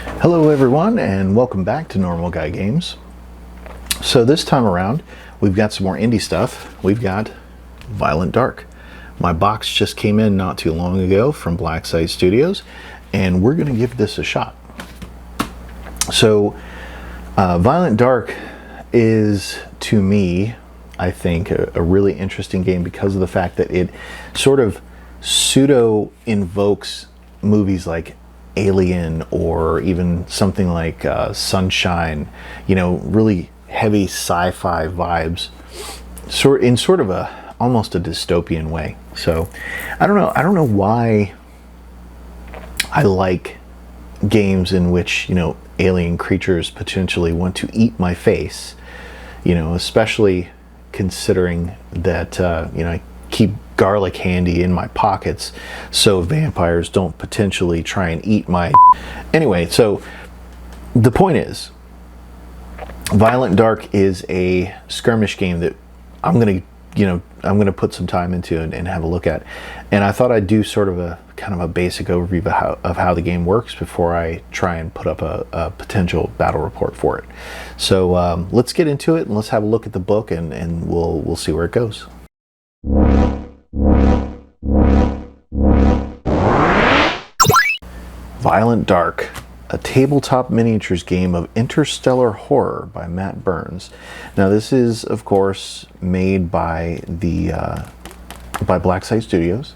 Hello everyone, and welcome back to Normal Guy Games. So this time around, we've got some more indie stuff. We've got Violent Dark. My box just came in not too long ago from Blacksite Studios, and we're going to give this a shot. So Violent Dark is, to me, I think, a really interesting game because of the fact that it sort of pseudo-invokes movies like Alien or even something like Sunshine, really heavy sci-fi vibes, in sort of almost a dystopian way. So I don't know why I like games in which alien creatures potentially want to eat my face, especially considering that I keep garlic handy in my pockets so vampires don't potentially try and eat my... Anyway, so the point is, Violent Dark is a skirmish game that I'm gonna put some time into and have a look at, and I thought I'd do sort of a kind of a basic overview of how the game works before I try and put up a potential battle report for it. So let's get into it and let's have a look at the book, and we'll see where it goes. Violent Dark, a tabletop miniatures game of interstellar horror by Matt Burns. Now this is, of course, made by by Blacksite Studios.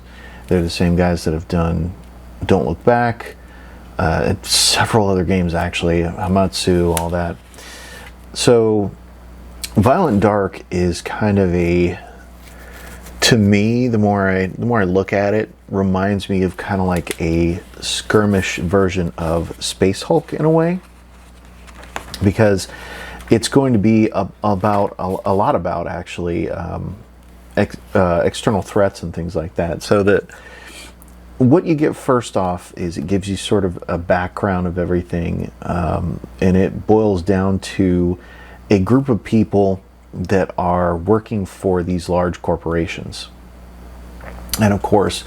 They're the same guys that have done Don't Look Back, several other games actually, Hametsu, all that. So Violent Dark is kind of to me, the more I look at it, reminds me of kind of like a skirmish version of Space Hulk in a way, because it's going to be a lot about actually external threats and things like that. So that what you get first off is it gives you sort of a background of everything, and it boils down to a group of people that are working for these large corporations. And of course,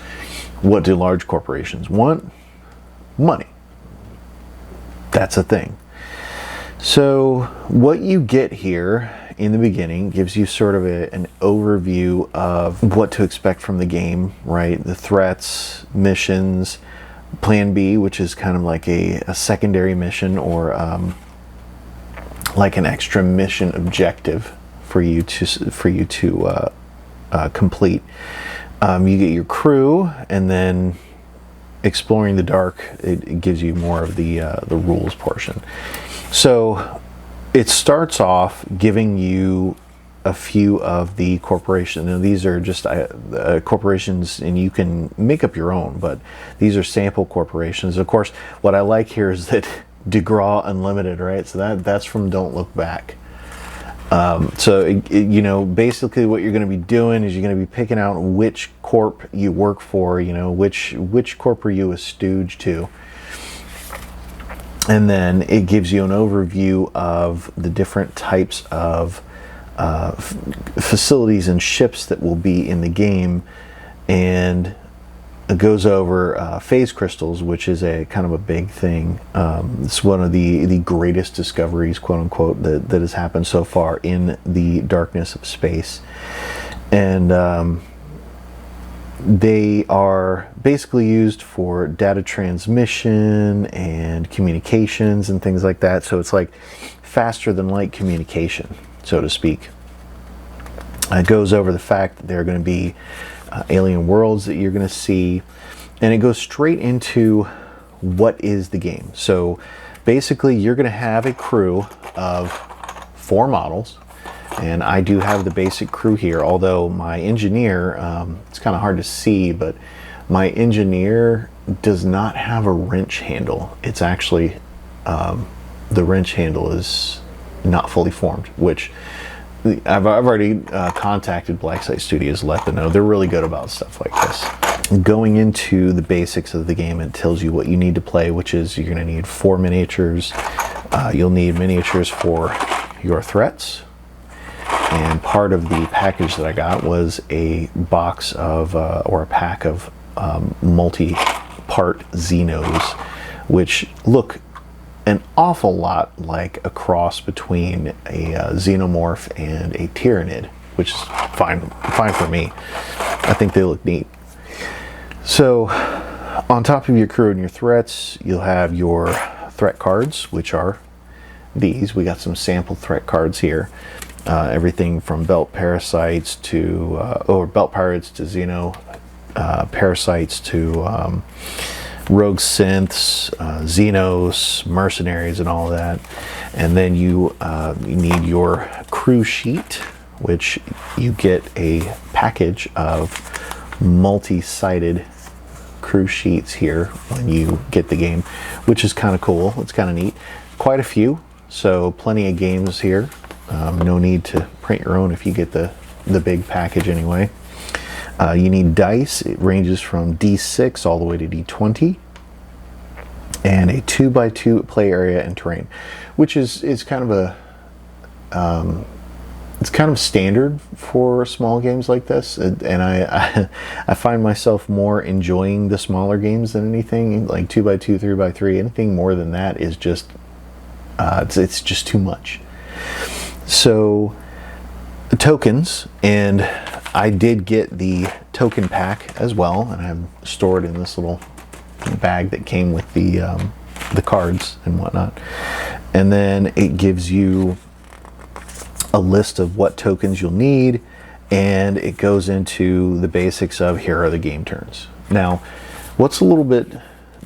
what do large corporations want? Money. That's a thing. So what you get here in the beginning gives you sort of an overview of what to expect from the game, right? The threats, missions, Plan B, which is kind of like a secondary mission, or like an extra mission objective for you to complete. You get your crew, and then exploring the dark, it gives you more of the rules portion. So it starts off giving you a few of the corporations. Now these are just corporations, and you can make up your own, but these are sample corporations. Of course, what I like here is that DeGraw Unlimited, right? So that's from Don't Look Back. So basically what you're going to be doing is you're going to be picking out which corp you work for, which corp are you a stooge to, and then it gives you an overview of the different types of facilities and ships that will be in the game, and it goes over phase crystals, which is a kind of a big thing. It's one of the greatest discoveries, quote unquote, that has happened so far in the darkness of space. And they are basically used for data transmission and communications and things like that. So it's like faster than light communication, so to speak. It goes over the fact that there are going to be alien worlds that you're going to see, and it goes straight into what is the game. So basically you're going to have a crew of 4 models, and I do have the basic crew here, although my engineer, it's kind of hard to see, but my engineer does not have a wrench handle. It's actually the wrench handle is not fully formed, which I've already contacted Blacksite Studios, let them know. They're really good about stuff like this. Going into the basics of the game, it tells you what you need to play, which is you're going to need 4 miniatures. You'll need miniatures for your threats. And part of the package that I got was a box of, or a pack of multi-part Xenos, which look an awful lot like a cross between a xenomorph and a tyrannid, which is fine for me. I think they look neat. So on top of your crew and your threats, you'll have your threat cards, which are these. We got some sample threat cards here. Everything from belt parasites to or belt pirates to xeno parasites to rogue synths, xenos, mercenaries, and all of that. And then you need your crew sheet, which you get a package of multi-sided crew sheets here when you get the game, which is kind of cool. It's kind of neat. Quite a few, so plenty of games here. No need to print your own if you get the big package anyway. You need dice. It ranges from D6 all the way to D20, and a 2x2 play area and terrain, which is kind of a it's kind of standard for small games like this, and I find myself more enjoying the smaller games than anything. Like 2x2, 3x3, anything more than that is just it's just too much. So tokens, and I did get the token pack as well, and I have stored in this little bag that came with the cards and whatnot. And then it gives you a list of what tokens you'll need, and it goes into the basics of here are the game turns. Now, what's a little bit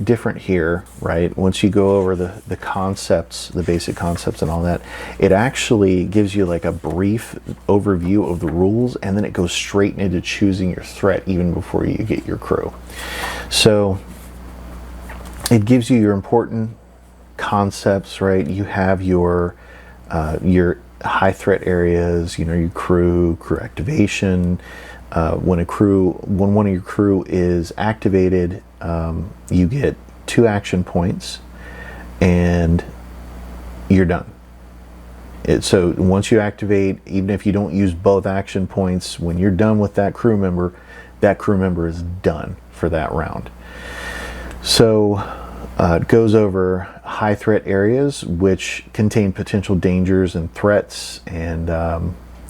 different here, right? Once you go over the concepts, the basic concepts and all that, it actually gives you like a brief overview of the rules, and then it goes straight into choosing your threat even before you get your crew. So it gives you your important concepts, right? You have your high threat areas, your crew activation. When one of your crew is activated, you get 2 action points and you're done. So once you activate, even if you don't use both action points, when you're done with that crew member is done for that round. So it goes over high threat areas, which contain potential dangers and threats, and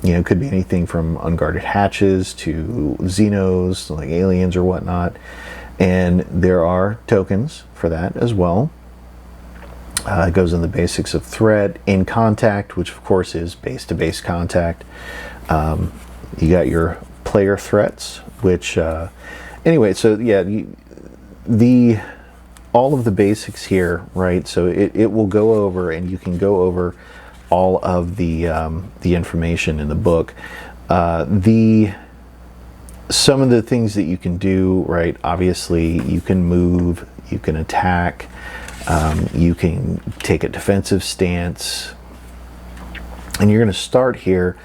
it could be anything from unguarded hatches to xenos, like aliens or whatnot. And there are tokens for that as well. It goes in the basics of threat, in contact, which of course is base-to-base contact. You got your player threats, which anyway. So yeah, all of the basics here, right? So it will go over, and you can go over all of the information in the book. Some of the things that you can do, right? Obviously, you can move, you can attack, you can take a defensive stance, and you're going to start here.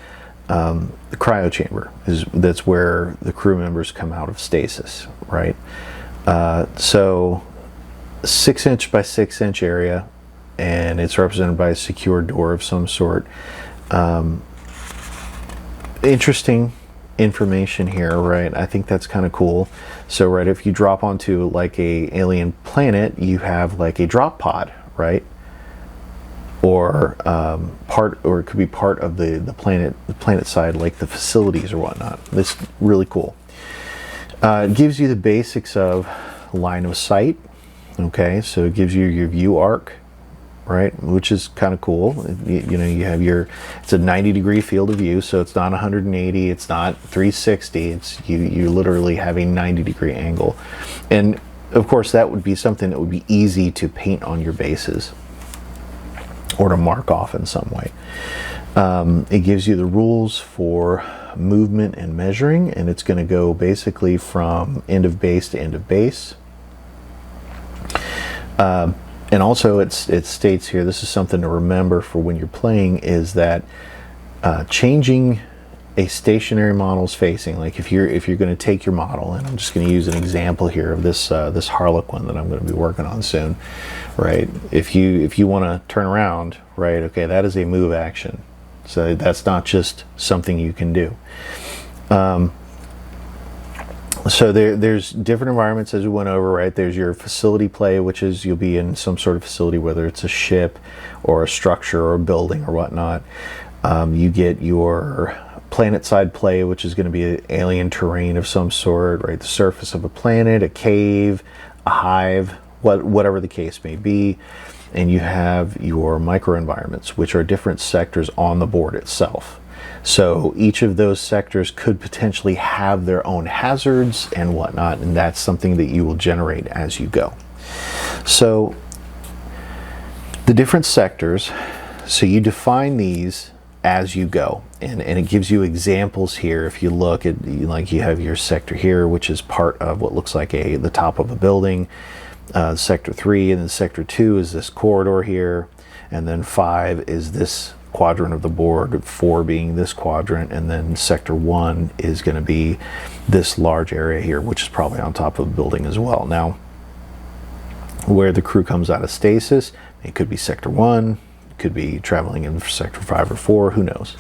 The cryo chamber that's where the crew members come out of stasis, right? So 6-inch by 6-inch area, and it's represented by a secure door of some sort. Interesting information here, right? I think that's kind of cool. So right, if you drop onto like a alien planet, you have like a drop pod, right? Or it could be part of the planet side, like the facilities or whatnot. This is really cool. It gives you the basics of line of sight. Okay, so it gives you your view arc, right, which is kind of cool. You have it's a 90-degree field of view, so it's not 180, it's not 360, it's you literally have a 90-degree angle. And of course that would be something that would be easy to paint on your bases or to mark off in some way. It gives you the rules for movement and measuring, and it's going to go basically from end of base to end of base. And also it states here, this is something to remember for when you're playing, is that changing a stationary model's facing, like if you're going to take your model, and I'm just going to use an example here of this Harlequin that I'm going to be working on soon, right? If you want to turn around, right, okay, that is a move action. So that's not just something you can do. So there's different environments as we went over, right? There's your facility play, which is you'll be in some sort of facility, whether it's a ship or a structure or a building or whatnot. You get your planet side play, which is going to be an alien terrain of some sort, right? The surface of a planet, a cave, a hive, whatever the case may be. And you have your micro environments, which are different sectors on the board itself. So each of those sectors could potentially have their own hazards and whatnot, and that's something that you will generate as you go. So the different sectors, so you define these as you go, and it gives you examples here. If you look at, like, you have your sector here, which is part of what looks like the top of a building. Sector 3, and then Sector 2 is this corridor here, and then 5 is this quadrant of the board, 4 being this quadrant, and then Sector 1 is going to be this large area here, which is probably on top of a building as well. Now, where the crew comes out of stasis, it could be Sector 1, it could be traveling in Sector 5 or 4, who knows.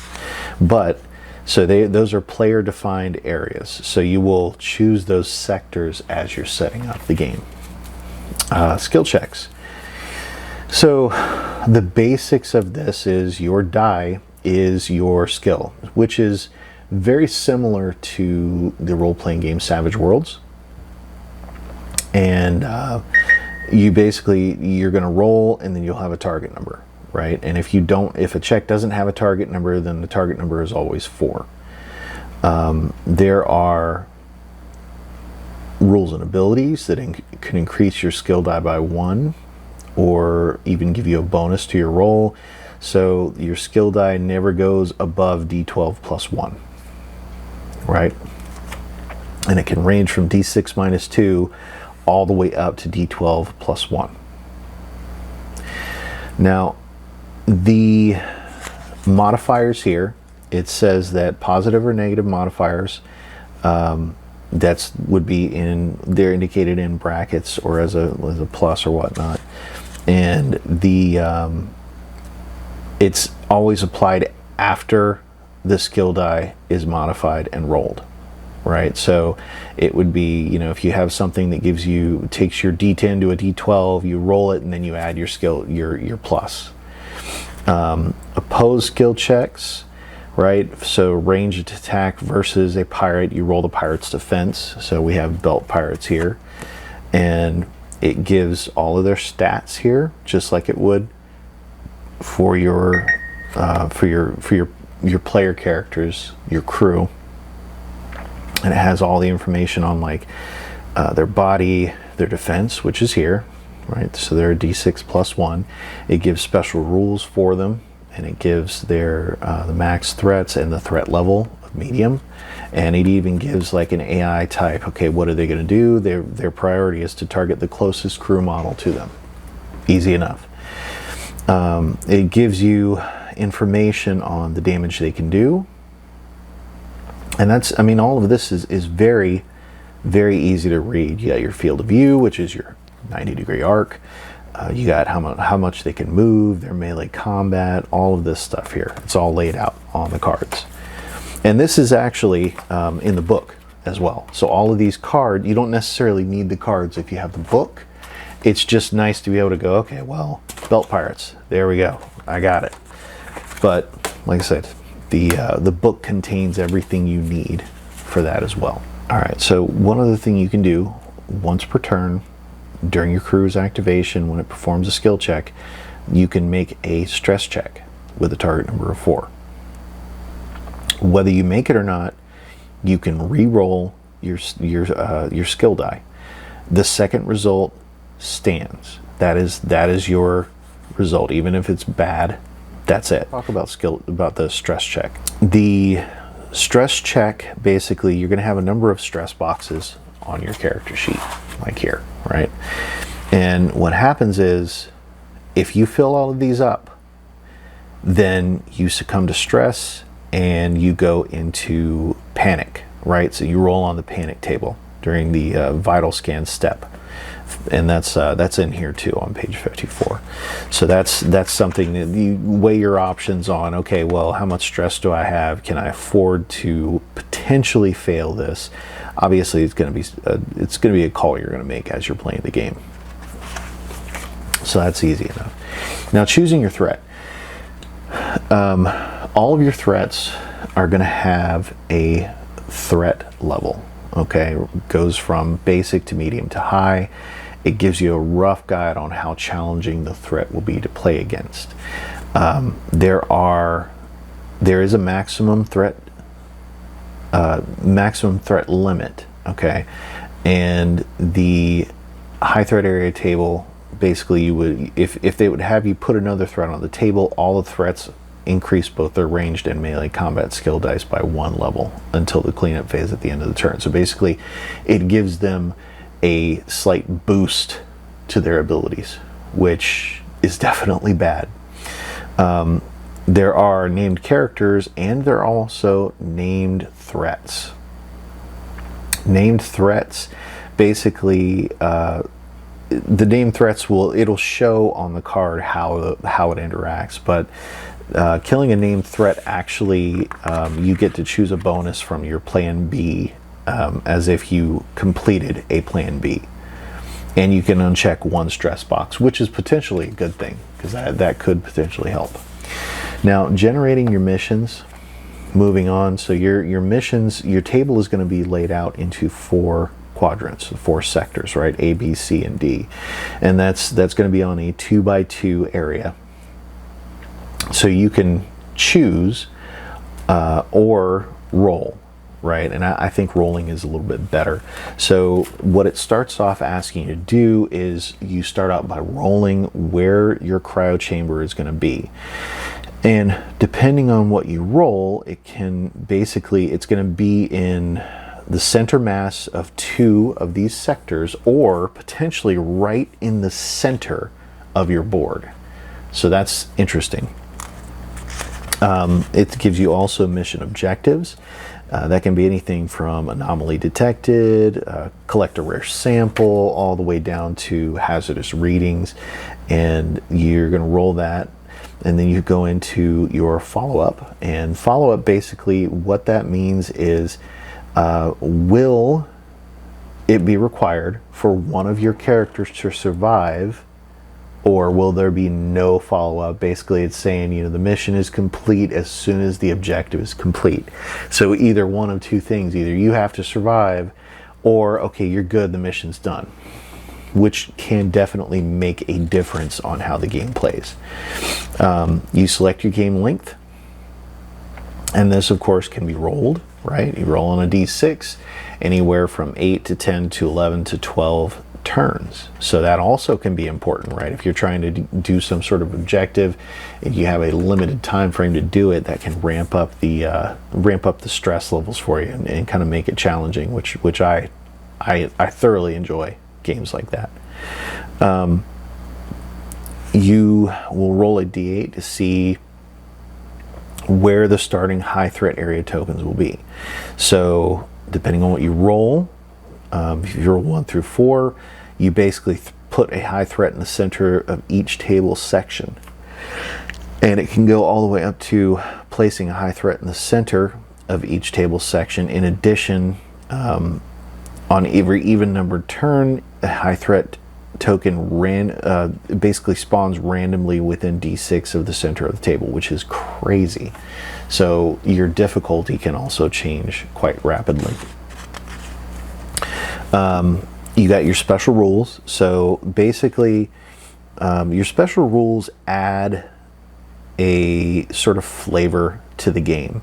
But so those are player defined areas, so you will choose those sectors as you're setting up the game. Skill checks. So the basics of this is your die is your skill, which is very similar to the role-playing game Savage Worlds. And you're going to roll, and then you'll have a target number, right? And if a check doesn't have a target number, then the target number is always 4. There are rules and abilities that can increase your skill die by 1, or even give you a bonus to your roll. So your skill die never goes above D12 plus 1, right? And it can range from D6 minus 2 all the way up to D12 plus 1. Now, the modifiers here, it says that positive or negative modifiers, would be they're indicated in brackets or as a plus or whatnot, and it's always applied after the skill die is modified and rolled, right? So it would be, if you have something that takes your D10 to a D12, you roll it and then you add your skill, your plus. Opposed skill checks, right? So ranged attack versus a pirate, you roll the pirate's defense. So we have belt pirates here, and it gives all of their stats here, just like it would for your player characters, your crew. And it has all the information on their body, their defense, which is here, right? So they're a D6 plus 1. It gives special rules for them, and it gives their the max threats and the threat level of medium, and it even gives like an AI type. Okay, what are they going to do? Their priority is to target the closest crew model to them. Easy enough. It gives you information on the damage they can do, and all of this is very, very easy to read. You got your field of view, which is your 90-degree arc. You got how much they can move, their melee combat, all of this stuff here. It's all laid out on the cards. And this is actually in the book as well. So all of these cards, you don't necessarily need the cards if you have the book. It's just nice to be able to go, okay, well, belt pirates, there we go, I got it. But like I said, the book contains everything you need for that as well. All right, so one other thing you can do once per turn during your crew's activation, when it performs a skill check, you can make a stress check with a target number of 4. Whether you make it or not, you can re-roll your skill die. The second result stands. That is your result, even if it's bad. That's it. Talk about the stress check. The stress check, basically, you're going to have a number of stress boxes on your character sheet, like here, right? And what happens is, if you fill all of these up, then you succumb to stress and you go into panic, right? So you roll on the panic table during the vital scan step And that's in here too on page 54. So that's something that you weigh your options on. Okay, well, how much stress do I have? Can I afford to potentially fail this? Obviously, it's going to be a call you're going to make as you're playing the game. So that's easy enough. Now, choosing your threat. All of your threats are going to have a threat level. Okay, it goes from basic to medium to high. It gives you a rough guide on how challenging the threat will be to play against. There is a maximum threat limit. Okay, and the high threat area table, basically, you would, if they would have you put another threat on the table, all the threats increase both their ranged and melee combat skill dice by 1 level until the cleanup phase at the end of the turn. So basically, it gives them a slight boost to their abilities, which is definitely bad. There are named characters, and there are also named threats. Named threats, basically, the named threats it'll show on the card how it interacts, but killing a named threat, actually, you get to choose a bonus from your plan B, as if you completed a plan B. And you can uncheck 1 stress box, which is potentially a good thing, because that could potentially help. Now, generating your missions, moving on. So your missions, your table is going to be laid out into 4 quadrants, 4 sectors, right? A, B, C, and D. And that's going to be on a 2x2 area. So you can choose or roll, right? And I think rolling is a little bit better. So what it starts off asking you to do is you start out by rolling where your cryo chamber is going to be. And depending on what you roll, it's going to be in the center mass of 2 of these sectors, or potentially right in the center of your board. So that's interesting. It gives you also mission objectives. That can be anything from anomaly detected, collect a rare sample, all the way down to hazardous readings. And you're going to roll that, and then you go into your follow-up. And follow-up, basically what that means is, will it be required for one of your characters to survive, or will there be no follow-up? Basically, it's saying, the mission is complete as soon as the objective is complete. So either one of 2 things. Either you have to survive, or, okay, you're good, the mission's done. Which can definitely make a difference on how the game plays. You select your game length. And this, of course, can be rolled, right? You roll on a d6, anywhere from 8 to 10 to 11 to 12 turns. So that also can be important, right? If you're trying to do some sort of objective and you have a limited time frame to do it, that can ramp up the stress levels for you and kind of make it challenging, which I thoroughly enjoy games like that. You will roll a d8 to see where the starting high threat area tokens will be. So depending on what you roll, if you roll 1 through 4, you basically put a high threat in the center of each table section. And it can go all the way up to placing a high threat in the center of each table section. In addition, on every even numbered turn, a high threat token basically spawns randomly within d6 of the center of the table, which is crazy. So your difficulty can also change quite rapidly. You got your special rules. So basically, your special rules add a sort of flavor to the game.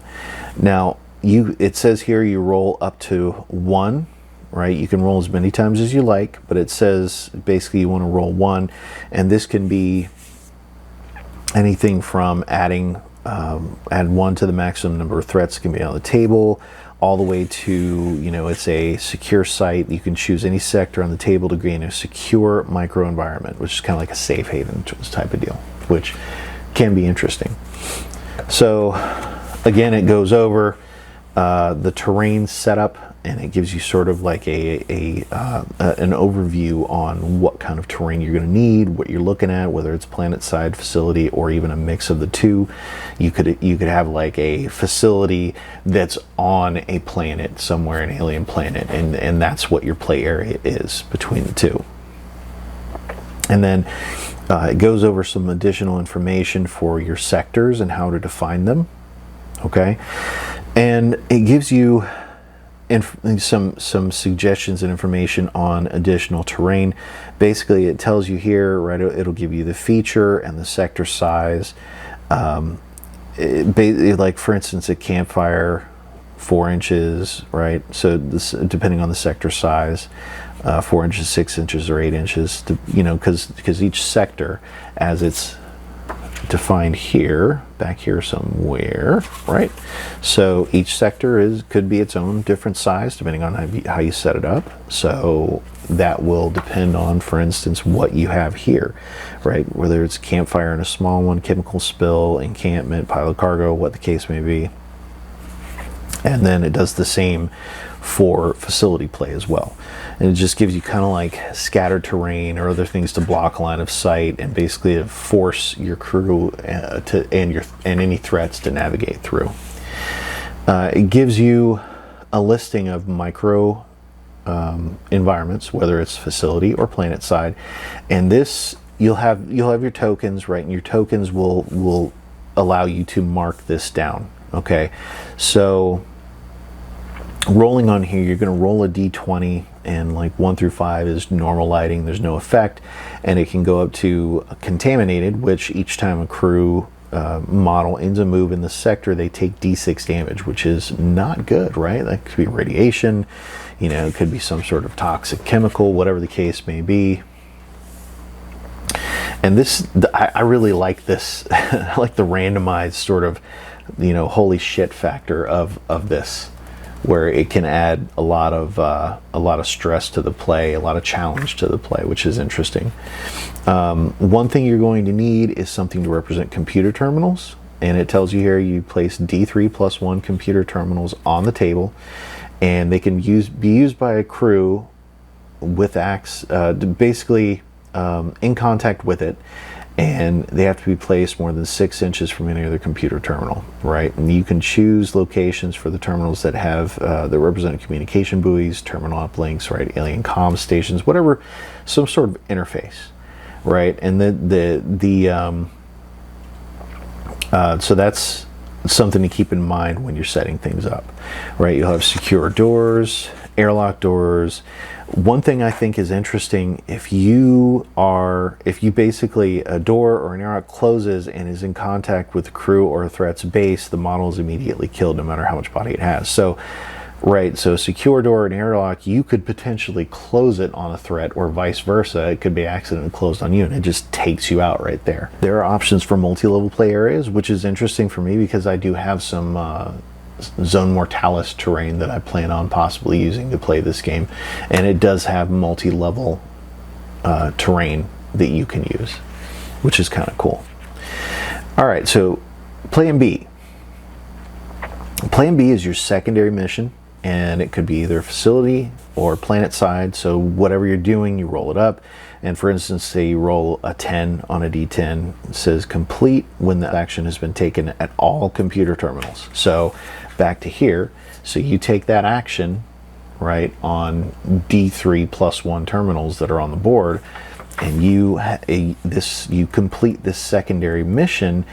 Now, it says here you roll up to 1, right? You can roll as many times as you like, but it says basically you want to roll 1, and this can be anything from add 1 to the maximum number of threats that can be on the table, all the way to, it's a secure site. You can choose any sector on the table to gain a secure microenvironment, which is kind of like a safe haven type of deal, which can be interesting. So again, it goes over the terrain setup, and it gives you sort of like an overview on what kind of terrain you're going to need, what you're looking at, whether it's planet side, facility, or even a mix of the two. You could have like a facility that's on a planet somewhere, an alien planet, and that's what your play area is between the two. And then it goes over some additional information for your sectors and how to define them. Okay, and it gives you some suggestions and information on additional terrain. Basically, it tells you here, right? It'll give you the feature and the sector size. Like for instance, a campfire, 4 inches, right? So this, depending on the sector size, 4 inches, 6 inches, or 8 inches. Because each sector, as it's defined here, back here somewhere, right? So each sector could be its own different size depending on how you set it up. So that will depend on, for instance, what you have here, right? Whether it's campfire in a small one, chemical spill, encampment, pile of cargo, what the case may be. And then it does the same for facility play as well. And it just gives you kind of like scattered terrain or other things to block line of sight, and basically to force your crew and any threats to navigate through. It gives you a listing of micro environments, whether it's facility or planet side, and this you'll have your tokens, right? And your tokens will allow you to mark this down. Okay, so rolling on here, you're going to roll a d20, and like 1 through 5 is normal lighting, there's no effect, and it can go up to contaminated, which each time a crew model ends a move in the sector, they take d6 damage, which is not good, right? That could be radiation, it could be some sort of toxic chemical, whatever the case may be. And this, I really like this. I like the randomized sort of, holy shit factor of this, where it can add a lot of stress to the play, a lot of challenge to the play, which is interesting. One thing you're going to need is something to represent computer terminals, and it tells you here you place D3+1 computer terminals on the table, and they can be used by a crew with basically in contact with it, and they have to be placed more than 6 inches from any other computer terminal, right? And you can choose locations for the terminals that have that represent communication buoys, terminal uplinks, right? Alien comm stations, whatever, some sort of interface, right? And so that's something to keep in mind when you're setting things up, right? You'll have secure doors, airlock doors. One thing I think is interesting, if basically a door or an airlock closes and is in contact with the crew or a threat's base, the model is immediately killed no matter how much body it has. So, right, so a secure door and airlock, you could potentially close it on a threat, or vice versa. It could be accidentally closed on you and it just takes you out right there. There are options for multi-level play areas, which is interesting for me because I do have some Zone Mortalis terrain that I plan on possibly using to play this game, and it does have multi-level terrain that you can use, which is kind of cool. Alright, so Plan B. Plan B is your secondary mission, and it could be either facility or planet side. So whatever you're doing, you roll it up, and for instance, say you roll a 10 on a d10, it says complete when the action has been taken at all computer terminals. So back to here, so you take that action, right, on D3+1 terminals that are on the board, and you complete this secondary mission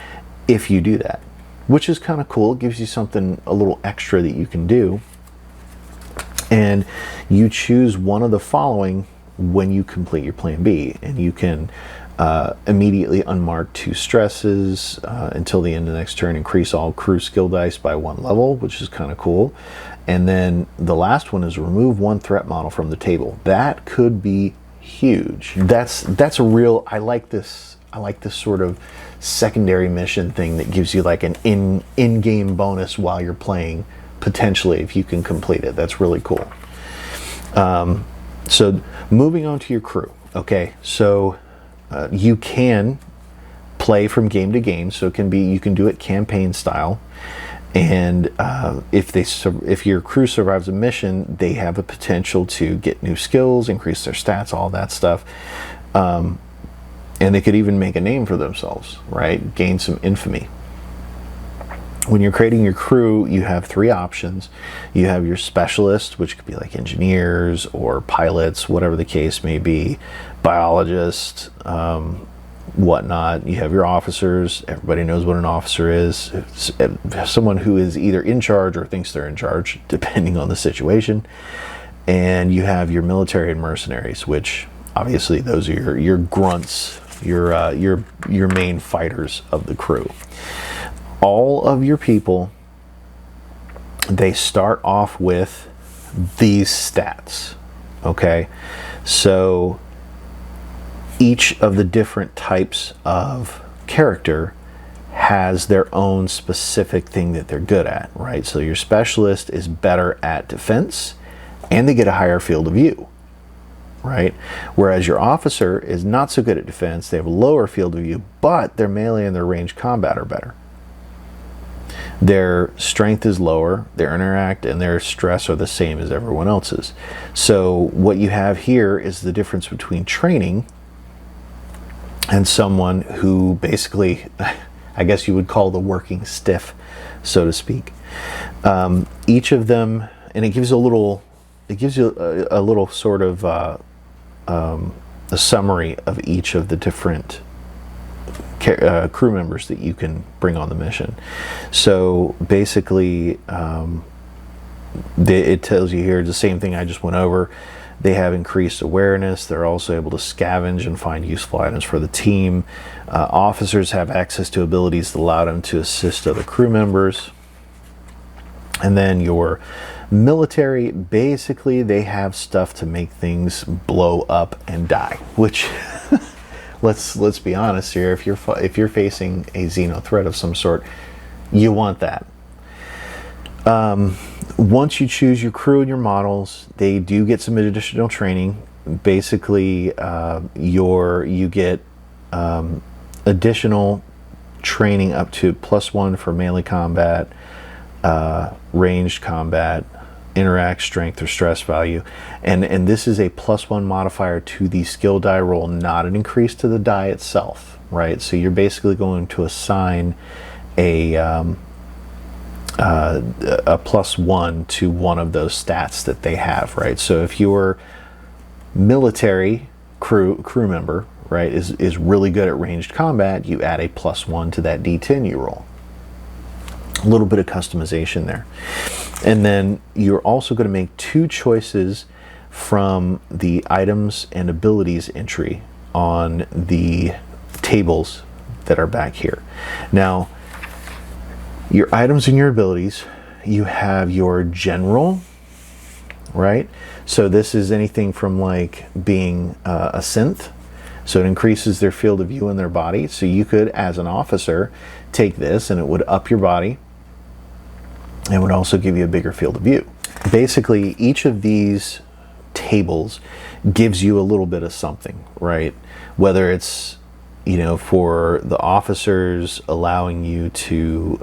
if you do that, which is kind of cool. It gives you something a little extra that you can do, and you choose one of the following when you complete your Plan B, and you can immediately unmark 2 stresses until the end of the next turn, increase all crew skill dice by 1 level, which is kind of cool. And then the last one is remove 1 threat model from the table. That could be huge. That's a real, I like this sort of secondary mission thing that gives you like an in-game bonus while you're playing, potentially, if you can complete it. That's really cool. So moving on to your crew. Okay, so you can play from game to game, so it can be, you can do it campaign style, And if your crew survives a mission, they have a potential to get new skills, increase their stats, all that stuff. And they could even make a name for themselves, right? Gain some infamy. When you're creating your crew, you have 3 options. You have your specialists, which could be like engineers or pilots, whatever the case may be, biologists, whatnot. You have your officers. Everybody knows what an officer is. It's someone who is either in charge or thinks they're in charge, depending on the situation. And you have your military and mercenaries, which obviously those are your grunts, your main fighters of the crew. All of your people, they start off with these stats, okay? So each of the different types of character has their own specific thing that they're good at, right? So your specialist is better at defense, and they get a higher field of view, right? Whereas your officer is not so good at defense, they have a lower field of view, but their melee and their ranged combat are better. Their strength is lower, their interact and their stress are the same as everyone else's. So what you have here is the difference between training and someone who basically, I guess you would call the working stiff, so to speak. Each of them, and it gives you a little sort of a summary of each of the different crew members that you can bring on the mission. So basically, it tells you here the same thing I just went over. They have increased awareness. They're also able to scavenge and find useful items for the team. Officers have access to abilities that allow them to assist other crew members. And then your military, basically they have stuff to make things blow up and die, which let's be honest here, if you're facing a Xeno threat of some sort, you want that. Once you choose your crew and your models, they do get some additional training. Basically, you get additional training up to +1 for melee combat, ranged combat, interact, strength, or stress value, and this is a +1 modifier to the skill die roll, not an increase to the die itself, right? So you're basically going to assign a +1 to one of those stats that they have, right? So if your military crew member, right, is really good at ranged combat, you add a +1 to that D10 you roll. A little bit of customization there. And then you're also going to make 2 choices from the items and abilities entry on the tables that are back here. Now, your items and your abilities, you have your general, right? So this is anything from like being a synth. So it increases their field of view in their body. So you could, as an officer, take this and it would up your body. It would also give you a bigger field of view. Basically, each of these tables gives you a little bit of something, right? Whether it's, for the officers, allowing you to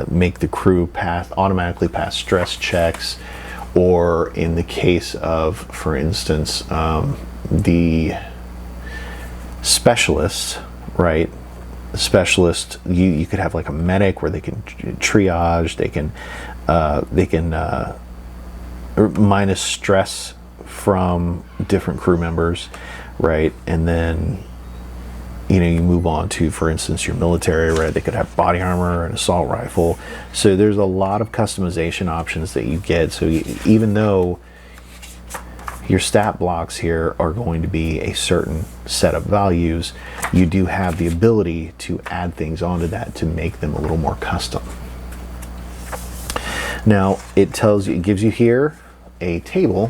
make the crew automatically pass stress checks, or in the case of, for instance, the specialists, right? Specialist, you could have like a medic where they can triage, they can minus stress from different crew members, right? And then you move on to, for instance, your military, right? They could have body armor and assault rifle. So there's a lot of customization options that you get. So even though your stat blocks here are going to be a certain set of values, you do have the ability to add things onto that to make them a little more custom. Now, it gives you here a table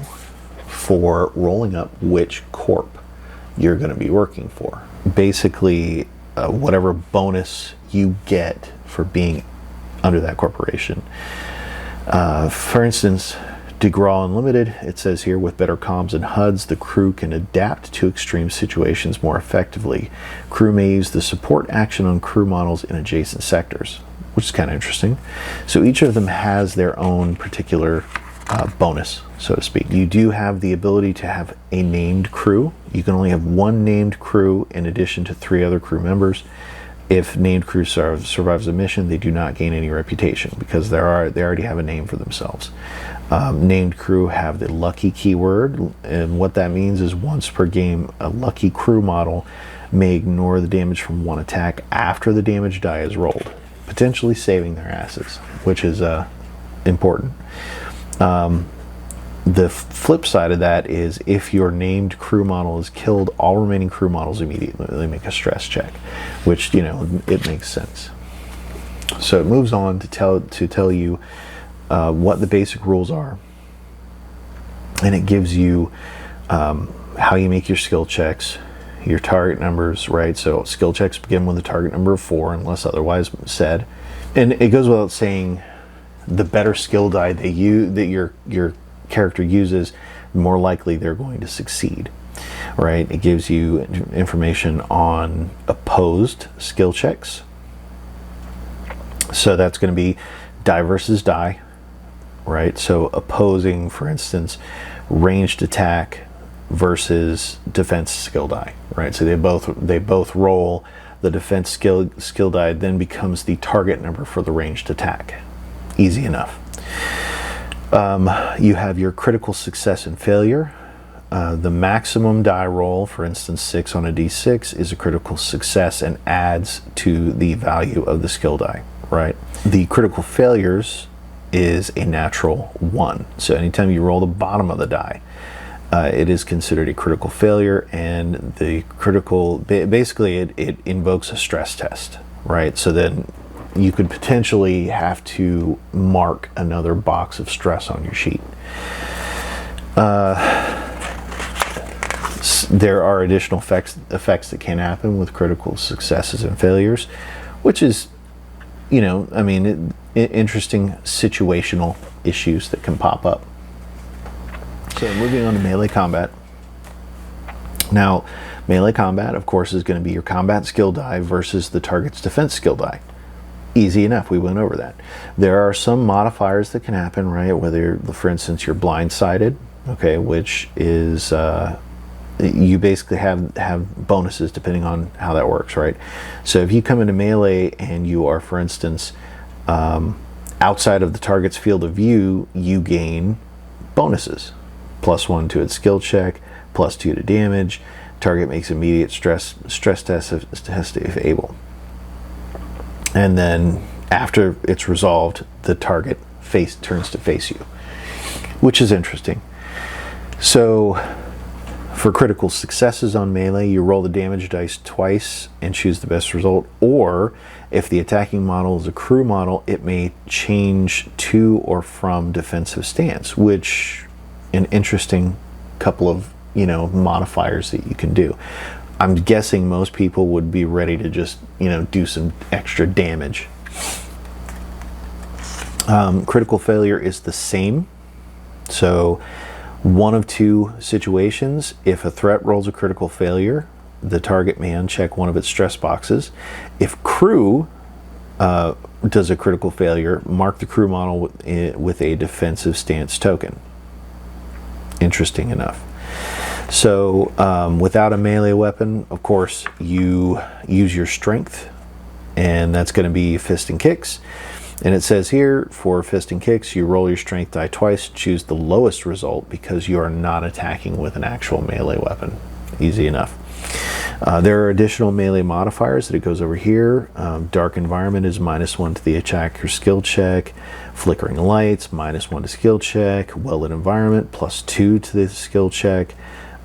for rolling up which corp you're going to be working for. Basically, whatever bonus you get for being under that corporation. For instance, DeGraw Unlimited, it says here, with better comms and HUDs, the crew can adapt to extreme situations more effectively. Crew may use the support action on crew models in adjacent sectors. which is kind of interesting. So each of them has their own particular bonus, so to speak. You do have the ability to have a named crew. You can only have one named crew in addition to 3 other crew members. If named crew survives a mission, they do not gain any reputation because they already have a name for themselves. Named crew have the lucky keyword, and what that means is once per game, a lucky crew model may ignore the damage from one attack after the damage die is rolled, potentially saving their asses, which is important. The flip side of that is if your named crew model is killed, all remaining crew models immediately make a stress check, which, you know, it makes sense. So it moves on to tell you what the basic rules are, and it gives you how you make your skill checks, your target numbers, right? So skill checks begin with a target number of 4 unless otherwise said, and it goes without saying the better skill die that your character uses, more likely they're going to succeed, right? It gives you information on opposed skill checks. So that's going to be die versus die, right? So opposing, for instance, ranged attack versus defense skill die, right? So they both roll. The defense skill die then becomes the target number for the ranged attack. Easy enough. You have your critical success and failure. The maximum die roll, for instance 6 on a d6, is a critical success and adds to the value of the skill die, right? The critical failures is a natural 1. So anytime you roll the bottom of the die, it is considered a critical failure, and the critical, basically it invokes a stress test, right? So then you could potentially have to mark another box of stress on your sheet. There are additional effects that can happen with critical successes and failures, which is, you know, I mean, interesting situational issues that can pop up. So moving on to melee combat. Now, melee combat, of course, is going to be your combat skill die versus the target's defense skill die. Easy enough, we went over that. There are some modifiers that can happen, right? Whether, for instance, you're blindsided, okay, which is you basically have bonuses depending on how that works, right? So if you come into melee and you are, for instance, outside of the target's field of view, you gain bonuses. +1 to its skill check, +2 to damage. Target makes immediate stress test if able. And then after it's resolved, the target turns to face you, which is interesting. So for critical successes on melee, you roll the damage dice twice and choose the best result, or if the attacking model is a crew model, it may change to or from defensive stance, which an interesting couple of, you know, modifiers that you can do. I'm guessing most people would be ready to just, you know, do some extra damage. Critical failure is the same. So one of 2 situations. If a threat rolls a critical failure, the target may uncheck one of its stress boxes. If crew does a critical failure, mark the crew model with a defensive stance token. Interesting enough. So without a melee weapon, of course, you use your strength, and that's going to be fist and kicks. And it says here, for fist and kicks, you roll your strength die twice, choose the lowest result because you are not attacking with an actual melee weapon. Easy enough. There are additional melee modifiers that it goes over here. Dark environment is -1 to the attacker skill check. Flickering lights, -1 to skill check. Well-lit environment, +2 to the skill check.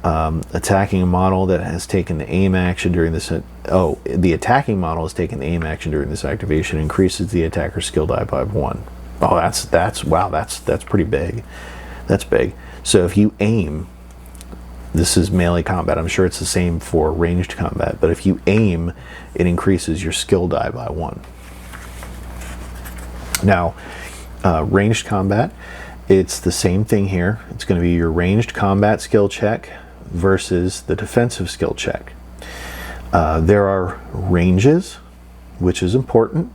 Attacking a model that has taken the aim action during this. The attacking model has taken the aim action during this activation, increases the attacker's skill die by 1. Oh, that's pretty big. That's big. So if you aim, this is melee combat. I'm sure it's the same for ranged combat, but if you aim, it increases your skill die by 1. Now, ranged combat, it's the same thing here. It's going to be your ranged combat skill check versus the defensive skill check. There are ranges, which is important.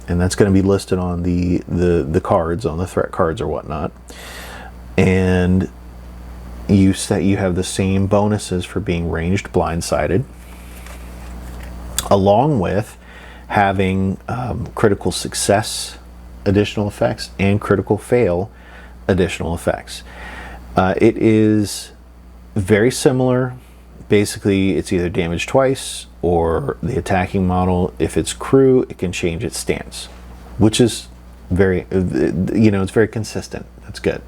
and that's going to be listed on the cards, on the threat cards or whatnot. And you have the same bonuses for being ranged blindsided, along with having critical success additional effects and critical fail additional effects. It is very similar. Basically, it's either damage twice, or the attacking model, if it's crew, it can change its stance, which is very, it's very consistent. That's good.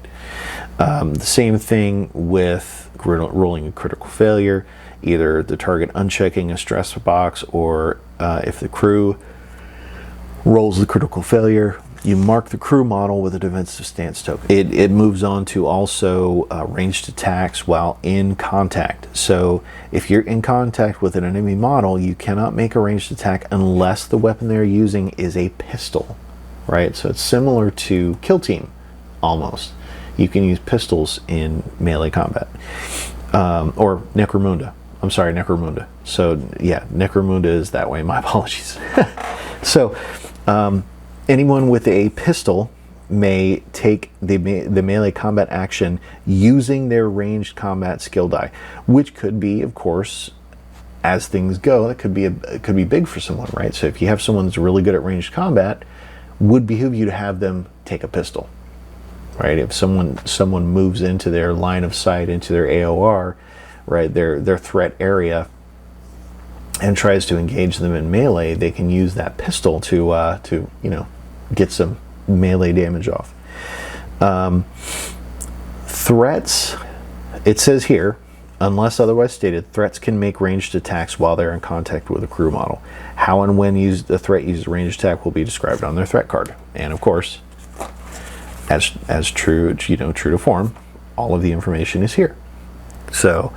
The same thing with rolling a critical failure, either the target unchecking a stress box, or if the crew rolls the critical failure, you mark the crew model with a defensive stance token. It moves on to also ranged attacks while in contact. So if you're in contact with an enemy model, you cannot make a ranged attack unless the weapon they're using is a pistol, right? So it's similar to Kill Team, almost. You can use pistols in melee combat. Or Necromunda. I'm sorry, Necromunda. So yeah, Necromunda is that way. My apologies. So anyone with a pistol may take the melee combat action using their ranged combat skill die, which could be, of course, as things go, it could be big for someone, right? So if you have someone that's really good at ranged combat, would behoove you to have them take a pistol, right? If someone moves into their line of sight, into their AOR, right, their threat area, and tries to engage them in melee, they can use that pistol to get some melee damage off. Threats, it says here, unless otherwise stated, threats can make ranged attacks while they're in contact with a crew model. How and when the threat uses a ranged attack will be described on their threat card. And of course, as true to form, all of the information is here. So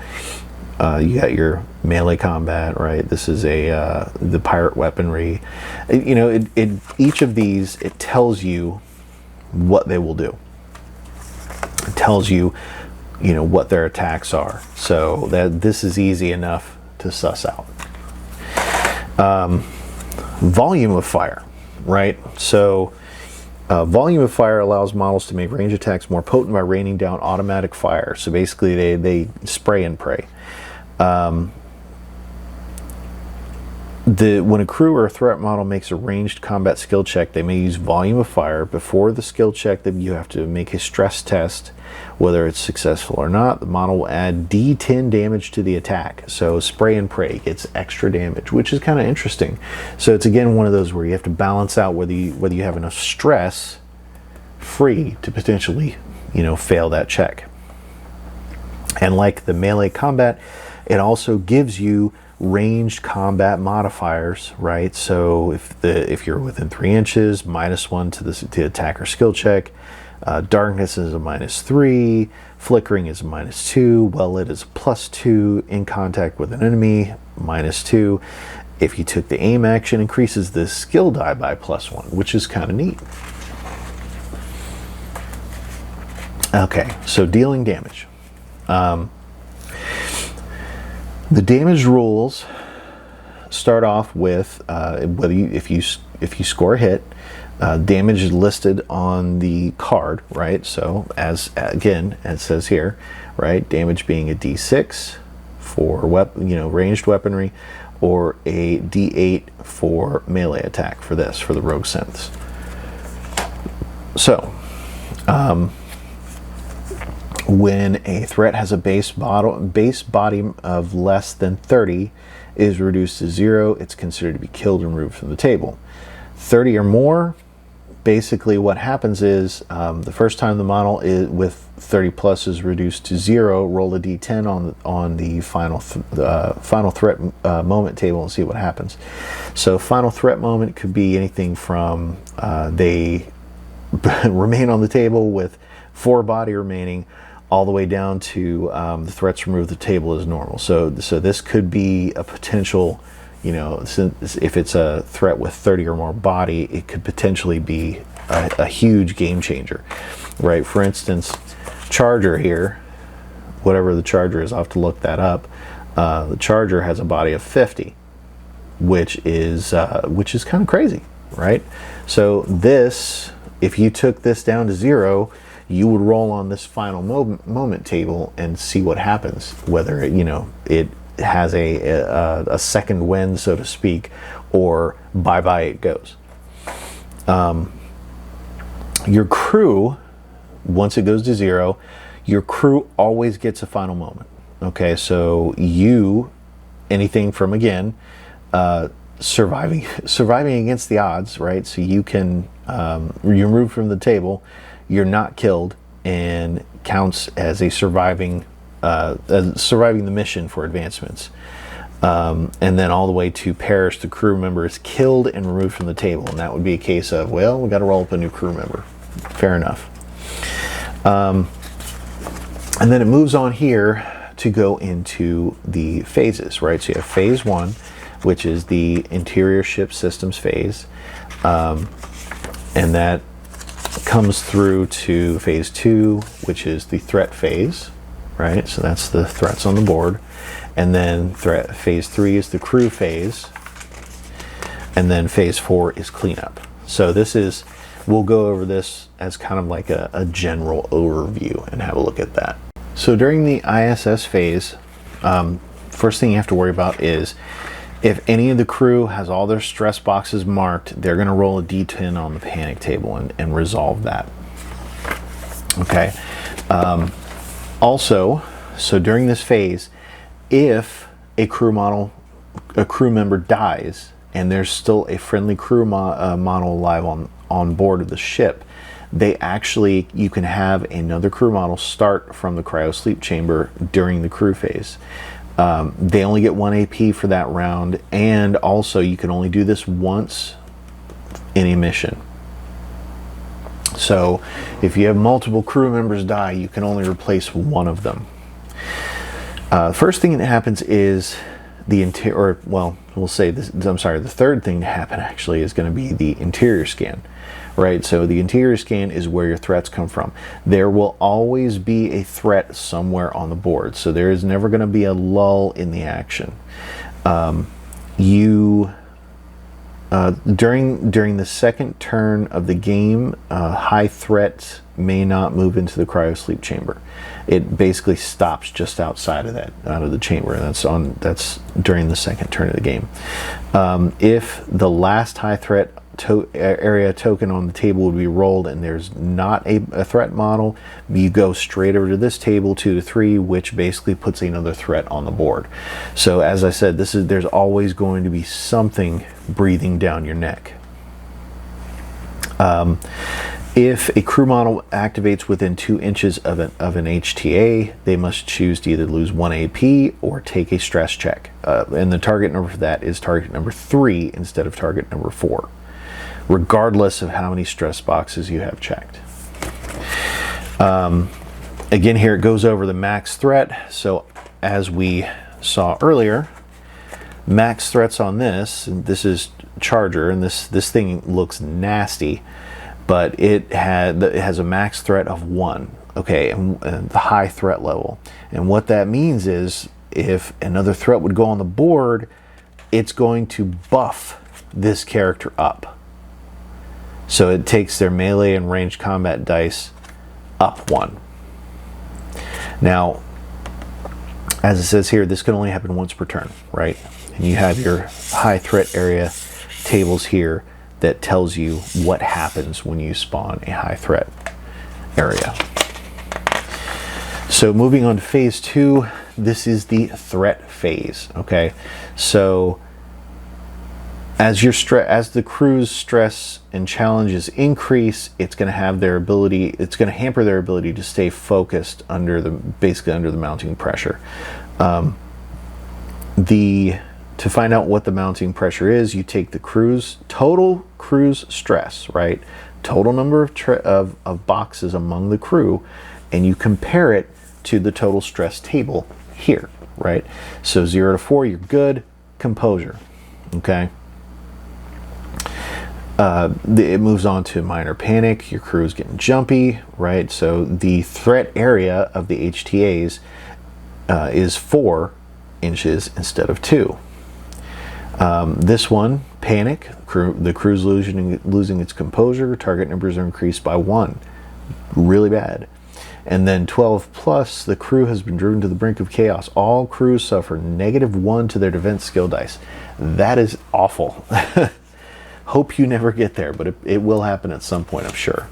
you got your melee combat, right? This is the pirate weaponry. Each of these, it tells you what they will do. It tells you, what their attacks are. So that this is easy enough to suss out. Volume of fire, right? So volume of fire allows models to make range attacks more potent by raining down automatic fire. So basically they spray and pray. When a crew or a threat model makes a ranged combat skill check, they may use volume of fire. Before the skill check, that you have to make a stress test. Whether it's successful or not, the model will add D10 damage to the attack. So spray and pray gets extra damage, which is kind of interesting. So it's again one of those where you have to balance out whether you have enough stress free to potentially fail that check. And like the melee combat, it also gives you ranged combat modifiers, right? So if you're within 3 inches, -1 to the attacker skill check. Darkness is a -3. Flickering is a -2. Well lit is a +2. In contact with an enemy, -2. If you took the aim action, increases the skill die by +1, which is kind of neat. Okay, so dealing damage. The damage rules start off with if you score a hit, damage is listed on the card, right? So as it says here, right, damage being a D6 for ranged weaponry, or a D8 for melee attack for the rogue synths. So when a threat has a base body of less than 30 is reduced to 0, it's considered to be killed and removed from the table. 30 or more, basically what happens is the first time the model with 30 plus is reduced to 0, roll a d10 on the final threat moment table and see what happens. So final threat moment could be anything from they remain on the table with 4 body remaining, all the way down to the threats removed the table as normal. So this could be a potential, if it's a threat with 30 or more body, it could potentially be a huge game changer, right? For instance, Charger here, whatever the Charger is, I'll have to look that up. The Charger has a body of 50, which is kind of crazy. right? So this, if you took this down to 0, you would roll on this final moment table and see what happens, whether it, you know, it has a second wind, so to speak, or bye-bye it goes. Your crew, once it goes to 0, your crew always gets a final moment. Okay, so you, anything from, again, surviving against the odds, right? So you can, you're removed from the table, you're not killed, and counts as a surviving the mission for advancements. And then all the way to perish, the crew member is killed and removed from the table, and that would be a case of, well, we got to roll up a new crew member. Fair enough. And then it moves on here to go into the phases, right? So you have phase 1, which is the interior ship systems phase, and that comes through to phase 2, which is the threat phase, right? So that's the threats on the board. And then phase 3 is the crew phase, and then phase 4 is cleanup. So this is, we'll go over this as kind of like a general overview and have a look at that. So during the ISS phase, first thing you have to worry about is if any of the crew has all their stress boxes marked, they're going to roll a D10 on the panic table and resolve that. Okay. Also, so during this phase, if a crew member dies and there's still a friendly crew model alive on board of the ship, you can have another crew model start from the cryo sleep chamber during the crew phase. They only get 1 AP for that round, and also you can only do this once in a mission. So if you have multiple crew members die, you can only replace one of them. First thing that happens is the third thing to happen actually is going to be the interior scan, right? So the interior scan is where your threats come from. There will always be a threat somewhere on the board, so there is never going to be a lull in the action. During the second turn of the game, high threat may not move into the cryo sleep chamber. It basically stops just outside of out of the chamber, and that's during the second turn of the game. If the last high threat area token on the table would be rolled and there's not a threat model, you go straight over to this table 2 to 3, which basically puts another threat on the board. So as I said, there's always going to be something breathing down your neck. If a crew model activates within 2 inches of an HTA, they must choose to either lose 1 AP or take a stress check. And the target number for that is target number 3 instead of target number 4, regardless of how many stress boxes you have checked. Again, here it goes over the max threat. So as we saw earlier, max threats on this, and this is Charger, and this thing looks nasty, but it has a max threat of 1, okay, and the high threat level. And what that means is if another threat would go on the board, it's going to buff this character up. So it takes their melee and ranged combat dice up 1. Now, as it says here, this can only happen once per turn, right? And you have your high threat area tables here that tells you what happens when you spawn a high threat area. So moving on to phase 2, this is the threat phase, okay? So as the crew's stress and challenges increase, it's going to hamper their ability to stay focused basically under the mounting pressure. To find out what the mounting pressure is, you take the total crew's stress, right? Total number of boxes among the crew, and you compare it to the total stress table here, right? So 0 to 4, you're good. Composure, okay? It moves on to minor panic. Your crew is getting jumpy, right? So the threat area of the HTAs is 4 inches instead of 2. This one, panic, The crew's losing its composure. Target numbers are increased by 1. Really bad. And then 12 plus, the crew has been driven to the brink of chaos. All crews suffer -1 to their defense skill dice. That is awful. Hope you never get there, but it will happen at some point, I'm sure.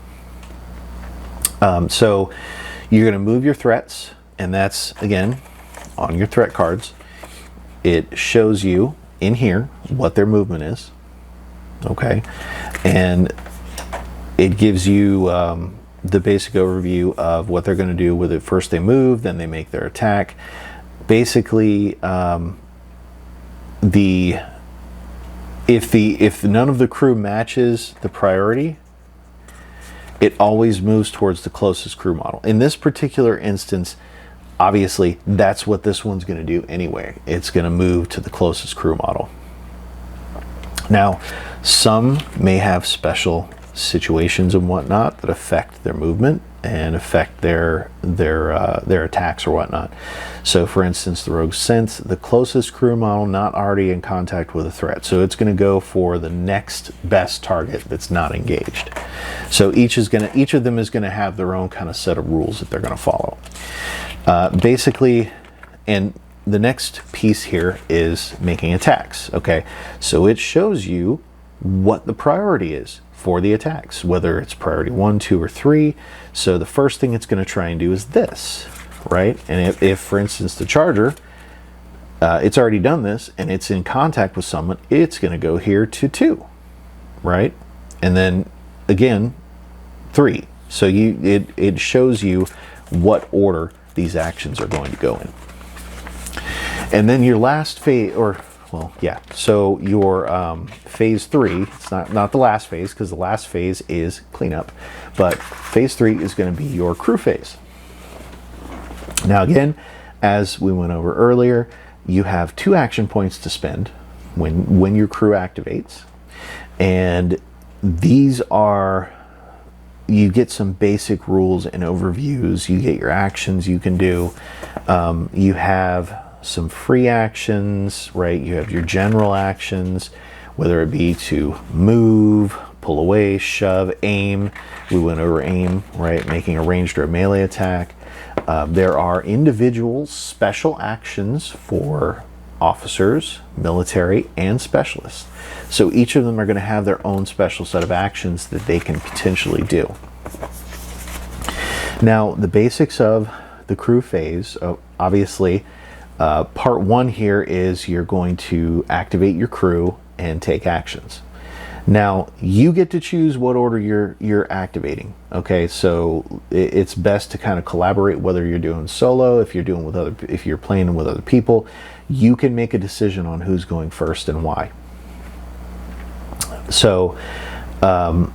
So you're going to move your threats, and that's, again, on your threat cards. It shows you in here what their movement is. Okay. And it gives you the basic overview of what they're going to do with it. First they move, then they make their attack. Basically, if none of the crew matches the priority, it always moves towards the closest crew model. In this particular instance, obviously, that's what this one's going to do anyway. It's going to move to the closest crew model. Now, some may have special situations and whatnot that affect their movement and affect their attacks or whatnot. So, for instance, the rogue sense the closest crew model not already in contact with a threat. So it's going to go for the next best target that's not engaged. So each of them is going to have their own kind of set of rules that they're going to follow. Basically, and the next piece here is making attacks. Okay, so it shows you what the priority is for the attacks, whether it's priority 1, 2, or 3. So the first thing it's going to try and do is this, right? And if for instance, the charger, it's already done this and it's in contact with someone, it's going to go here to 2, right? And then again, 3. So it shows you what order these actions are going to go in. And then your last phase, so your phase 3, it's not the last phase, because the last phase is cleanup, but phase 3 is going to be your crew phase. Now again, as we went over earlier, you have 2 action points to spend when your crew activates, and these are, you get some basic rules and overviews. You get your actions you can do. You have some free actions, right? You have your general actions, whether it be to move, pull away, shove, aim. We went over aim, right? Making a ranged or a melee attack. There are individual special actions for officers, military, and specialists. So each of them are going to have their own special set of actions that they can potentially do. Now, the basics of the crew phase, obviously, part 1 here is you're going to activate your crew and take actions. Now, you get to choose what order you're activating. Okay, so it's best to kind of collaborate, whether you're doing solo, if you're playing with other people, you can make a decision on who's going first and why. So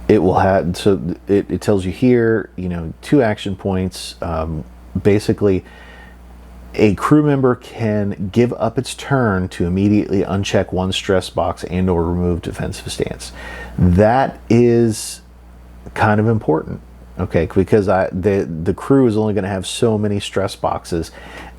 it tells you here, 2 action points. Basically, a crew member can give up its turn to immediately uncheck 1 stress box and or remove defensive stance. That is kind of important, okay, because the crew is only going to have so many stress boxes,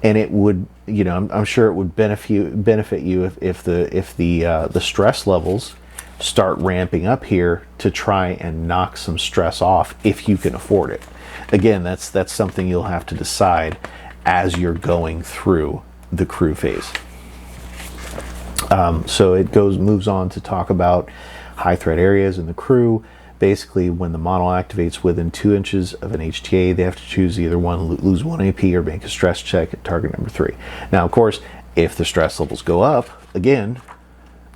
and it would, I'm sure it would benefit you if the stress levels start ramping up here to try and knock some stress off if you can afford it. Again, that's something you'll have to decide as you're going through the crew phase. So it moves on to talk about high threat areas in the crew. Basically, when the model activates within 2 inches of an HTA, they have to choose either lose 1 AP or make a stress check at target number 3. Now, of course, if the stress levels go up, again,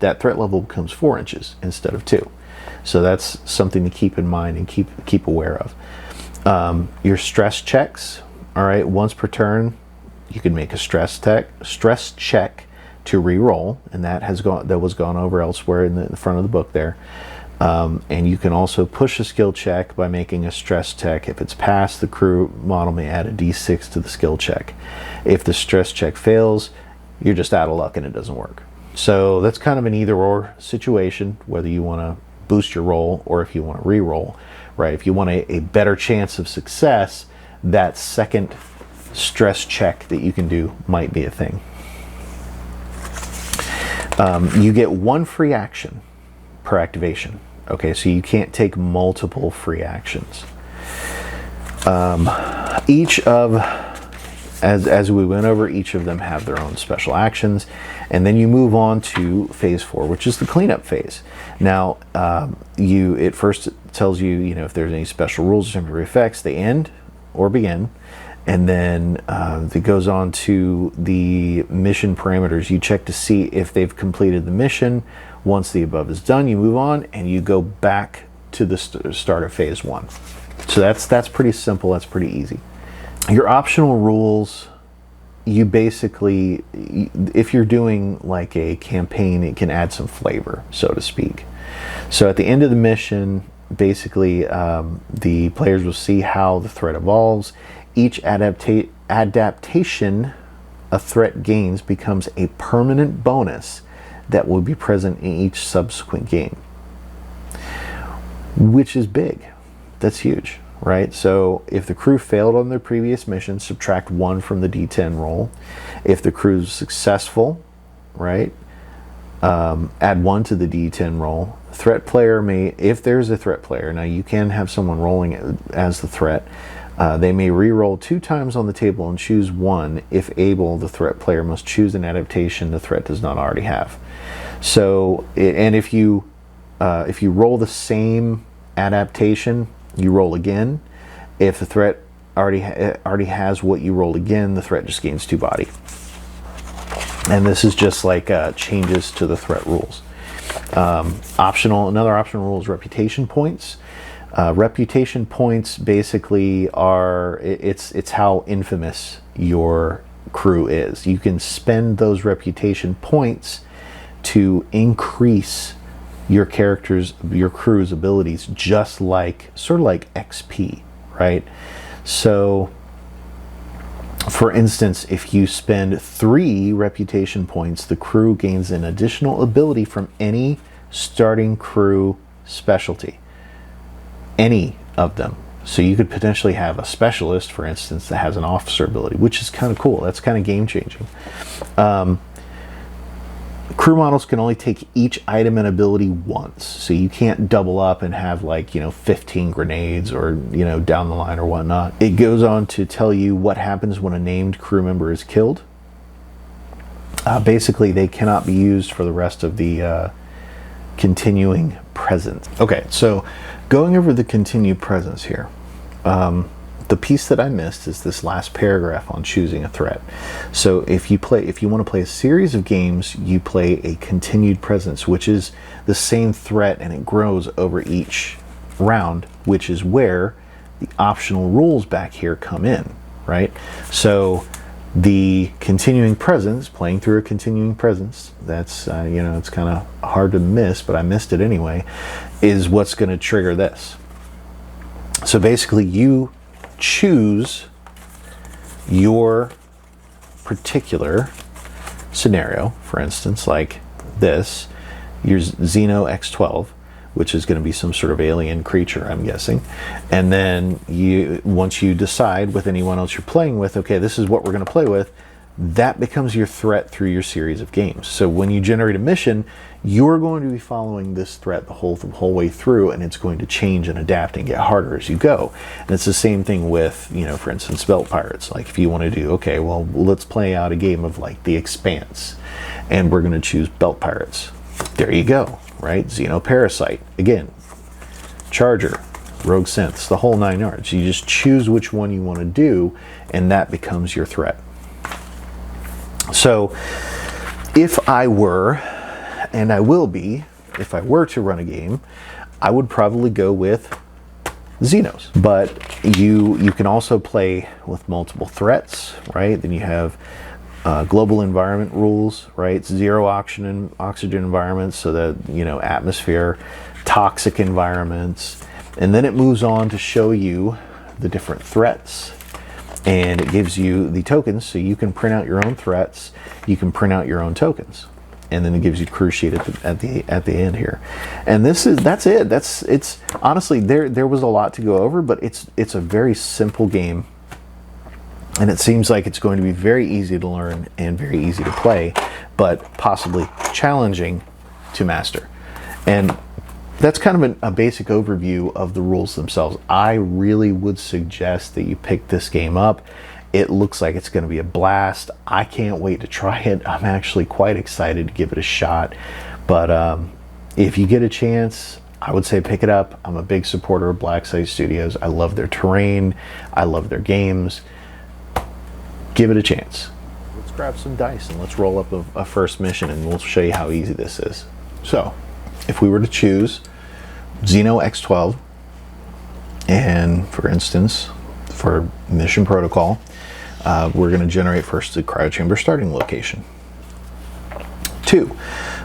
that threat level becomes 4 inches instead of 2. So that's something to keep in mind and keep aware of. Your stress checks. All right, once per turn, you can make a stress check to re-roll, and that was gone over elsewhere in the front of the book there. And you can also push a skill check by making a stress check. If it's passed, the crew model may add a D6 to the skill check. If the stress check fails, you're just out of luck and it doesn't work. So that's kind of an either-or situation, whether you want to boost your roll or if you want to re-roll, right? If you want a better chance of success, that second stress check that you can do might be a thing. You get 1 free action. per activation. Okay, so you can't take multiple free actions. Each of, as we went over, each of them have their own special actions, and then you move on to phase 4, which is the cleanup phase. Now, it first tells you, if there's any special rules or temporary effects, they end or begin, and then it goes on to the mission parameters. You check to see if they've completed the mission. Once the above is done, you move on and you go back to the start of phase 1. So that's pretty simple. That's pretty easy. Your optional rules, you basically, if you're doing like a campaign, it can add some flavor, so to speak. So at the end of the mission, basically, the players will see how the threat evolves. Each adaptation a threat gains becomes a permanent bonus that will be present in each subsequent game, which is big. That's huge, right? So if the crew failed on their previous mission, subtract 1 from the D10 roll. If the crew's successful, right, add 1 to the D10 roll. Threat player may, if there's a threat player, now you can have someone rolling as the threat, they may re-roll 2 times on the table and choose 1. If able, the threat player must choose an adaptation the threat does not already have. So, and if you roll the same adaptation, you roll again. If the threat already has what you rolled again, the threat just gains 2 body. And this is just like changes to the threat rules. Another optional rule is reputation points. Reputation points basically are, it's how infamous your crew is. You can spend those reputation points to increase your crew's abilities, just like, sort of like XP, right? So, for instance, if you spend 3 reputation points, the crew gains an additional ability from any starting crew specialty. Any of them. So you could potentially have a specialist, for instance, that has an officer ability, which is kind of cool. That's kind of game changing. Crew models can only take each item and ability once, so you can't double up and have 15 grenades or down the line or whatnot. It goes on to tell you what happens when a named crew member is killed. Basically, they cannot be used for the rest of the continuing presence. Okay, so going over the continued presence here. The piece that I missed is this last paragraph on choosing a threat. So if you want to play a series of games, you play a continued presence, which is the same threat, and it grows over each round, which is where the optional rules back here come in, right? So the continuing presence, playing through a continuing presence, that's it's kind of hard to miss, but I missed it anyway, is what's going to trigger this. So basically, you choose your particular scenario. For instance, like this, your Xeno X12, which is going to be some sort of alien creature, I'm guessing. And then once you decide with anyone else you're playing with, okay, this is what we're going to play with, that becomes your threat through your series of games. So when you generate a mission, you're going to be following this threat the whole way through, and it's going to change and adapt and get harder as you go. And it's the same thing with, for instance, belt pirates. Like if you want to do, okay, well, let's play out a game of like The Expanse, and we're going to choose belt pirates. There you go, right? Xenoparasite, again, Charger, Rogue Synths, the whole 9 yards. You just choose which one you want to do, and that becomes your threat. So if I were, and I will be, if I were to run a game, I would probably go with Xenos. But you can also play with multiple threats, right? Then you have global environment rules, right? Zero oxygen environments, so that, atmosphere, toxic environments. And then it moves on to show you the different threats. And it gives you the tokens, so you can print out your own threats, you can print out your own tokens. And then it gives you crew sheet at the end here. And that's it. It's honestly, there was a lot to go over, but it's a very simple game. And it seems like it's going to be very easy to learn and very easy to play, but possibly challenging to master. And that's kind of a basic overview of the rules themselves. I really would suggest that you pick this game up. It looks like it's going to be a blast. I can't wait to try it. I'm actually quite excited to give it a shot. But if you get a chance, I would say pick it up. I'm a big supporter of Blacksite Studios. I love their terrain. I love their games. Give it a chance. Let's grab some dice and let's roll up a first mission, and we'll show you how easy this is. So, if we were to choose Xeno X12, and for instance, for mission protocol, we're going to generate first the cryo chamber starting location. 2,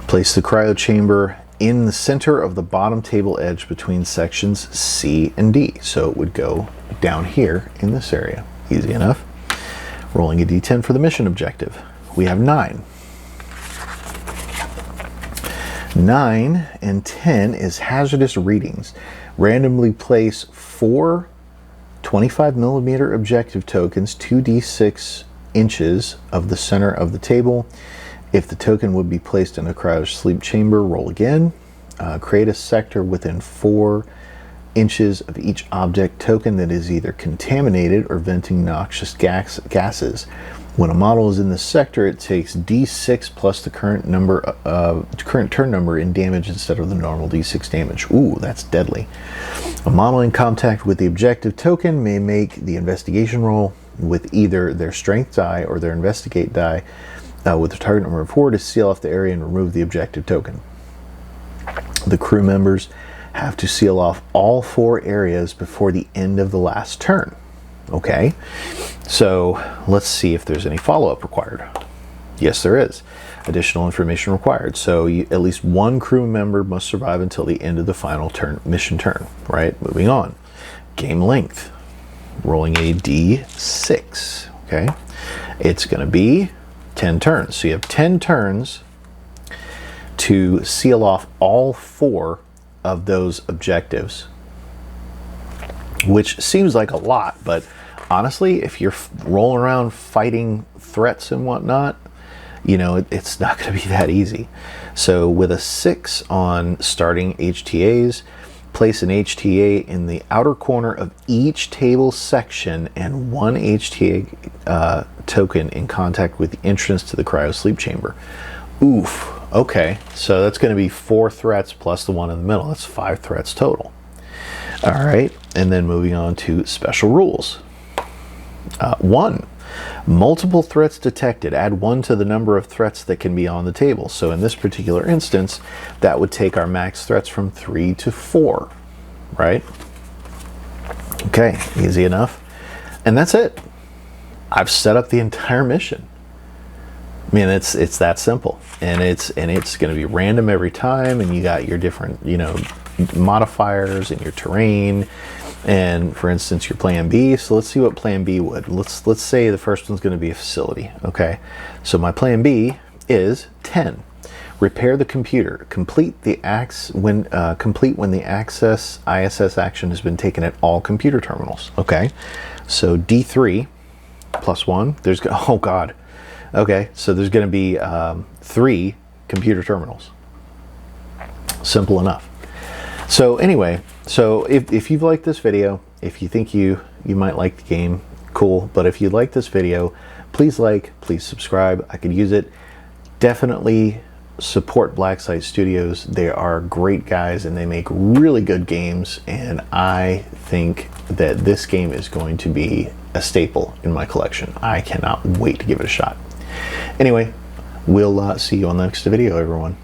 place the cryo chamber in the center of the bottom table edge between sections C and D. So it would go down here in this area. Easy enough. Rolling a d10 for the mission objective. We have 9. 9 and 10 is hazardous readings. Randomly place 4 25mm objective tokens 2d6 inches of the center of the table. If the token would be placed in a cryo sleep chamber, roll again. Create a sector within 4 inches of each object token that is either contaminated or venting noxious gases. When a model is in the sector, it takes d6 plus the current turn number in damage instead of the normal d6 damage. Ooh, that's deadly. A model in contact with the objective token may make the investigation roll with either their strength die or their investigate die with the target number of 4 to seal off the area and remove the objective token. The crew members have to seal off all 4 areas before the end of the last turn. Okay, so let's see if there's any follow-up required. Yes, there is. Additional information required. So at least 1 crew member must survive until the end of the final mission turn. Right, moving on. Game length. Rolling a d6. Okay, it's going to be 10 turns. So you have 10 turns to seal off all 4 of those objectives, which seems like a lot, but honestly, if you're rolling around fighting threats and whatnot, you know, it's not going to be that easy. So with a 6 on starting HTAs, place an HTA in the outer corner of each table section and 1 HTA token in contact with the entrance to the cryo sleep chamber. Oof. Okay, so that's going to be 4 threats plus the one in the middle. That's 5 threats total. All right, and then moving on to special rules. 1, multiple threats detected. Add 1 to the number of threats that can be on the table. So in this particular instance, that would take our max threats from 3 to 4, right? Okay, easy enough. And that's it. I've set up the entire mission. I mean, it's that simple, and it's going to be random every time, and you got your different, you know, modifiers and your terrain. And for instance, your plan B. So let's see what plan B would. Let's say the first one's going to be a facility. Okay, so my plan B is 10. Repair the computer. Complete when the access ISS action has been taken at all computer terminals. Okay, so D3 plus 1. Oh God. Okay, so there's going to be 3 computer terminals. Simple enough. So anyway, so if you've liked this video, if you think you might like the game, cool. But if you like this video, please please subscribe. I could use it. Definitely support Blacksite Studios. They are great guys and they make really good games. And I think that this game is going to be a staple in my collection. I cannot wait to give it a shot. Anyway, we'll see you on the next video, everyone.